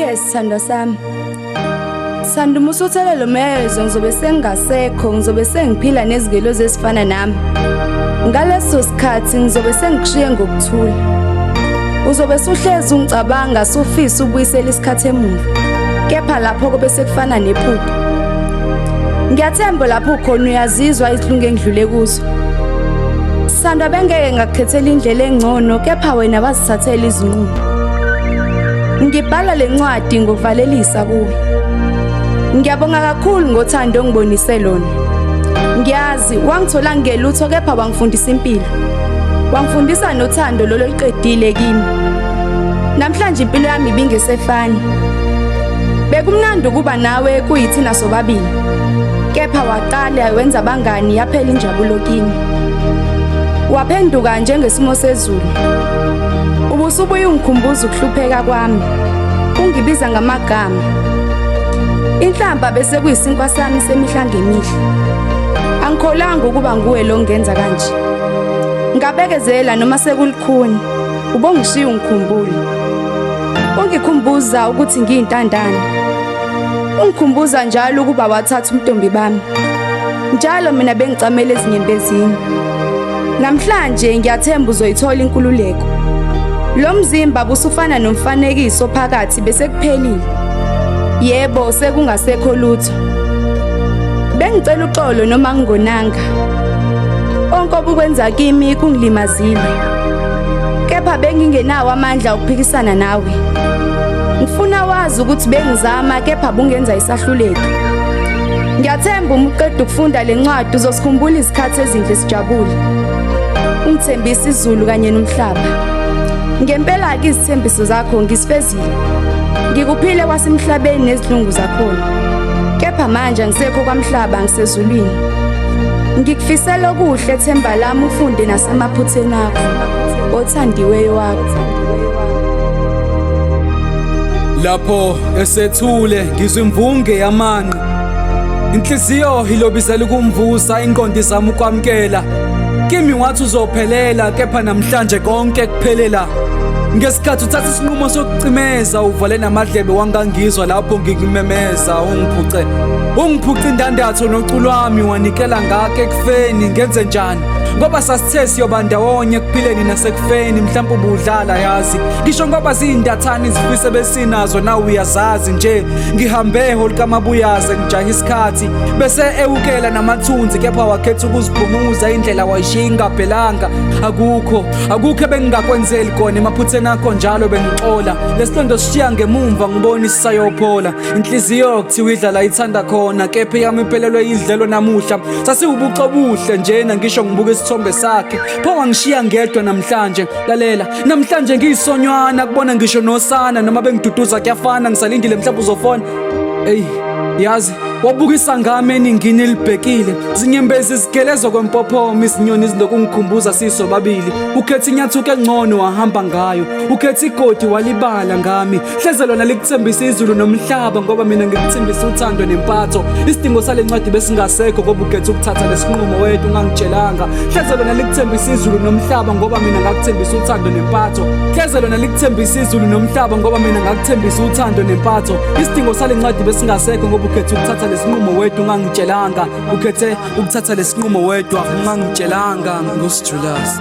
Yes, Sthandwa sami. Sanda umusuthele lo mezo ngizobe sengasekho, ngizobe sengiphila nezigelo zesifana nami. Ngaleso sikhathi ngizobe sengikushiye ngokuthula. Uzobe suhlezi ungicabanga sufisa ubuyisela isikhathi emuva. Kepha lapho kube sekufana nephupho. Ngiyathemba lapho khona uyazizwa izihlungu engidlule kuzo. Sanda bengeke ngakukhethela indlela engcono, kepha wena wazithathela izinqumo. Ngibhala lencwadi ngokuvalelisa kuwe. Ngiyabonga kakhulu ngothando ongibonise lona. Ngiyazi wangithola ngelutho kepha wangifundisa impilo. Wangifundisa nothando lolo liqedile kimi. Namhlanje impilo yami ibingesefani. Bekumnandi ukuba nawe kuyithina sobabili. Kepha waqala wenza abangani yaphela injabulo kimi. Waphenduka njengesimo sezulu. Ubusubuye ungikhumbuza ukuhlupheka kwami. Ungibiza ngamagama. Inhlamba bese kuyisinkwa sami semihla ngemihla. Angikholanga ukuba nguwe lo ngenza kanje. Ngabekezela noma sekulikhuni. Ubongishiya ungikhumbule. Ungikhumbuza ukuthi ngiyintandane. Ungikhumbuza njalo ukuba wathatha umntombi bami. Njalo mina bengicamela ezinyembezini. Namhlanje ngiyathemba uzoyithola inkululeko. Lo mzimba busufana nomfanekiso phakathi bese kuphelile. Yebo sekungasekho lutho. Bengicela uxolo noma ngingonanga. Onke obukwenza kimi kungilimazile. Kepha bengingenawo amandla okuphikisana nawe. Ngifuna wazi ukuthi bengizama kepha bungenza isahlulelo. Ngiyathemba umuqeda ukufunda lencwadi uzosikhumbula isikhathi ezinhle sijabule. Ungithembisa izulu kanye nomhlaba. Ngempela ke izithembiso zakho ngisifezile. Ngikuphile kwasemhlabeni nezidlungu zakhona. Kepha manje ngisekho kwamhlaba ngisezulwini. Ngikufisela okuhle ethemba lami ufunde nasemaphutheni akho othandiweyo wakho. Lapho esethule ngizwe imvunge yamanqe. Inhliziyo ilobizela ukumvusa inqondo zami ukwamkela. Kimi wathi uzophelela kepha namhlanje konke kuphelela. Ngesikhathi uthatha isinqumo sokucimeza uvale namadlebe wangangizwa lapho ngikimemeza ungiphuce indandatho noculo wami wanikela ngake ekufeni ngenze njani ngoba sasithe siyoba ndawonye ekuphileni nasekufeni mhlawumbe ubudlala yazi ngisho ngoba zindathani izifise besinazo nawe uyazazi nje ngihambe holukamabuyaze ngijaha isikhathi bese ewukela namathunzi kepha wakhetha ukuziphumuza indlela wayishinga phelanga akukho ebengingakwenzeli kona emaphutheni akho njalo bengixola lesilondo sishiya ngemumva ngibona isayophola inhliziyo kuthiwa idlala ithanda khona kepha yami iphelelwe idlelo namuhla sasiwubuco buhle njena ngisho ngibuka isithombe sakhe pho wangishiya ngedwa namhlanje lalela namhlanje ngiyisonywana kubona ngisho nosana noma bengiduduza kuyafana ngisalindile mhlawumbe uzofona yazi wabukisa ngami eningini libhekile zinyembezi zigelezwa kwempophomo izinyoni izindokungikhumbuza sisobabili ukhetha inyathuko engcono wahamba ngayo ukhetha igodi walibala ngami hleze lona likuthembisa izulu nomhlaba ngoba mina ngikuthembisa uthando nempatho isidingo salencwadi besingasekho ngoba ukhetha ukuthatha lesinqumo wethu ungangitshelanga hleze lona likuthembisa izulu nomhlaba ngoba mina ngakuthembisa uthando nempatho hleze lona likuthembisa izulu nomhlaba ngoba mina ngakuthembisa uthando nempatho isidingo salencwadi besingasekho ngoba ukhetha ukuthatha lesinqumo wethu ungangitshelanga ukhethe ukuthatha lesinqumo wedwa ungangitshelanga ngoSjulas